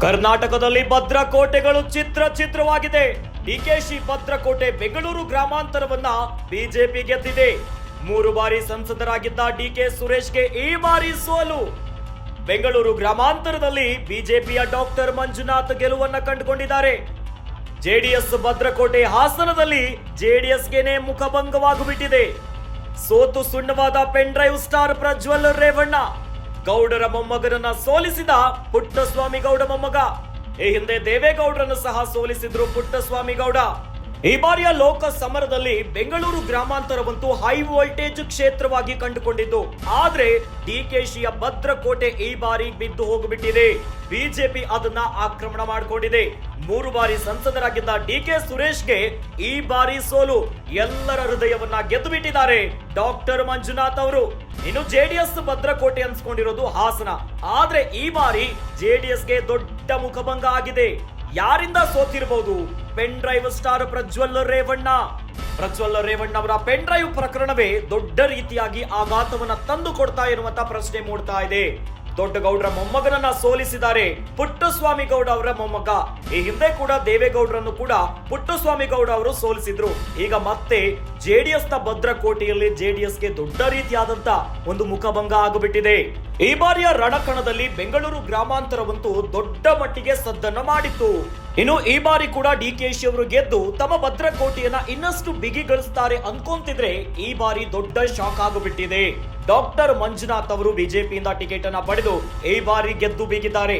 ಕರ್ನಾಟಕದಲ್ಲಿ ಭದ್ರಕೋಟೆಗಳು ಚಿತ್ರವಾಗಿದೆ. ಡಿಕೆಶಿ ಭದ್ರಕೋಟೆ ಬೆಂಗಳೂರು ಗ್ರಾಮಾಂತರವನ್ನ ಬಿಜೆಪಿ ಗೆದ್ದಿದೆ. 3 ಬಾರಿ ಸಂಸದರಾಗಿದ್ದ ಡಿಕೆ ಸುರೇಶ್ಗೆ ಈ ಬಾರಿ ಸೋಲು. ಬೆಂಗಳೂರು ಗ್ರಾಮಾಂತರದಲ್ಲಿ ಬಿಜೆಪಿಯ ಡಾಕ್ಟರ್ ಮಂಜುನಾಥ್ ಗೆಲುವನ್ನ ಕಂಡುಕೊಂಡಿದ್ದಾರೆ. ಜೆಡಿಎಸ್ ಭದ್ರಕೋಟೆ ಹಾಸನದಲ್ಲಿ ಜೆಡಿಎಸ್ಗೆನೆ ಮುಖಭಂಗವಾಗಿಬಿಟ್ಟಿದೆ. ಸೋತು ಸುಣ್ಣವಾದ pen drive star Prajwal Revanna ಗೌಡರ ಮೊಮ್ಮಗನನ್ನ ಸೋಲಿಸಿದ ಪುಟ್ಟಸ್ವಾಮಿ ಗೌಡ ಮೊಮ್ಮಗ. ಈ ಹಿಂದೆ ದೇವೇಗೌಡರನ್ನು ಸಹ ಸೋಲಿಸಿದ್ರು ಪುಟ್ಟಸ್ವಾಮಿ ಗೌಡ. ಈ ಬಾರಿಯ ಲೋಕ ಸಮರದಲ್ಲಿ ಬೆಂಗಳೂರು ಗ್ರಾಮಾಂತರವಂತೂ ಹೈ ವೋಲ್ಟೇಜ್ ಕ್ಷೇತ್ರವಾಗಿ ಕಂಡುಕೊಂಡಿದ್ದು, ಆದ್ರೆ ಡಿಕೆಶಿಯ ಭದ್ರಕೋಟೆ ಈ ಬಾರಿ ಬಿದ್ದು ಹೋಗಿಬಿಟ್ಟಿದೆ. ಬಿಜೆಪಿ ಅದನ್ನ ಆಕ್ರಮಣ ಮಾಡಿಕೊಂಡಿದೆ. 3 ಬಾರಿ ಸಂಸದರಾಗಿದ್ದ ಡಿಕೆ ಸುರೇಶ್ಗೆ ಈ ಬಾರಿ ಸೋಲು. ಎಲ್ಲರ ಹೃದಯವನ್ನ ಗೆದ್ದು ಬಿಟ್ಟಿದ್ದಾರೆ ಡಾಕ್ಟರ್ ಮಂಜುನಾಥ್ ಅವರು. ಇನ್ನು ಜೆಡಿಎಸ್ ಭದ್ರಕೋಟೆ ಅನ್ಸ್ಕೊಂಡಿರೋದು ಹಾಸನ. ಆದ್ರೆ ಈ ಬಾರಿ ಜೆಡಿಎಸ್ಗೆ ದೊಡ್ಡ ಮುಖಭಂಗ ಆಗಿದೆ. ಯಾರಿಂದ ಸೋತಿರಬಹುದು? Pen drive star Prajwal Revanna ಅವರ ಪೆನ್ ಡ್ರೈವ್ ಪ್ರಕರಣವೇ ದೊಡ್ಡ ರೀತಿಯಾಗಿ ಆಘಾತವನ್ನ ತಂದು ಕೊಡ್ತಾ ಇರುವಂತ ಪ್ರಶ್ನೆ ಮೂಡ್ತಾ ಇದೆ. ದೊಡ್ಡ ಗೌಡರ ಮೊಮ್ಮಗನನ್ನ ಸೋಲಿಸಿದ್ದಾರೆ ಪುಟ್ಟಸ್ವಾಮಿ ಗೌಡ ಅವರ ಮೊಮ್ಮಗ. ಈ ಹಿಂದೆ ಕೂಡ ದೇವೇಗೌಡರನ್ನು ಕೂಡ ಪುಟ್ಟಸ್ವಾಮಿ ಗೌಡ ಅವರು ಸೋಲಿಸಿದ್ರು. ಈಗ ಮತ್ತೆ ಜೆಡಿಎಸ್ ನ ಭದ್ರಕೋಟೆಯಲ್ಲಿ ಜೆಡಿಎಸ್ಗೆ ದೊಡ್ಡ ರೀತಿಯಾದಂತ ಒಂದು ಮುಖಭಂಗ ಆಗಿಬಿಟ್ಟಿದೆ. ಈ ಬಾರಿಯ ರಣಕಣದಲ್ಲಿ ಬೆಂಗಳೂರು ಗ್ರಾಮಾಂತರವಂತೂ ದೊಡ್ಡ ಮಟ್ಟಿಗೆ ಸದ್ದನ್ನ ಮಾಡಿತ್ತು. ಇನ್ನು ಈ ಬಾರಿ ಕೂಡ ಡಿಕೆಶಿ ಅವರು ಗೆದ್ದು ತಮ್ಮ ಭದ್ರಕೋಟೆಯನ್ನ ಇನ್ನಷ್ಟು ಬಿಗಿಗೊಳಿಸುತ್ತಾರೆ ಅನ್ಕೊಂತಿದ್ರೆ ಈ ಬಾರಿ ದೊಡ್ಡ ಶಾಕ್ ಆಗಿಬಿಟ್ಟಿದೆ. ಡಾಕ್ಟರ್ ಮಂಜುನಾಥ್ ಅವರು ಬಿಜೆಪಿಯಿಂದ ಟಿಕೆಟ್ ಅನ್ನ ಪಡೆದು ಈ ಬಾರಿ ಗೆದ್ದು ಬೀಗಿದ್ದಾರೆ.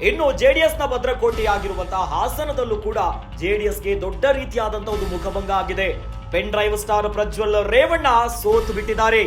ಇನ್ನು ಜೆಡಿಎಸ್ ನ ಭದ್ರಕೋಟೆಯಾಗಿರುವಂತಹ ಹಾಸನದಲ್ಲೂ ಕೂಡ ಜೆಡಿಎಸ್ಗೆ ದೊಡ್ಡ ರೀತಿಯಾದಂತಹ ಒಂದು ಮುಖಭಂಗ ಆಗಿದೆ. Pen drive star Prajwal Revanna ಸೋತು ಬಿಟ್ಟಿದ್ದಾರೆ.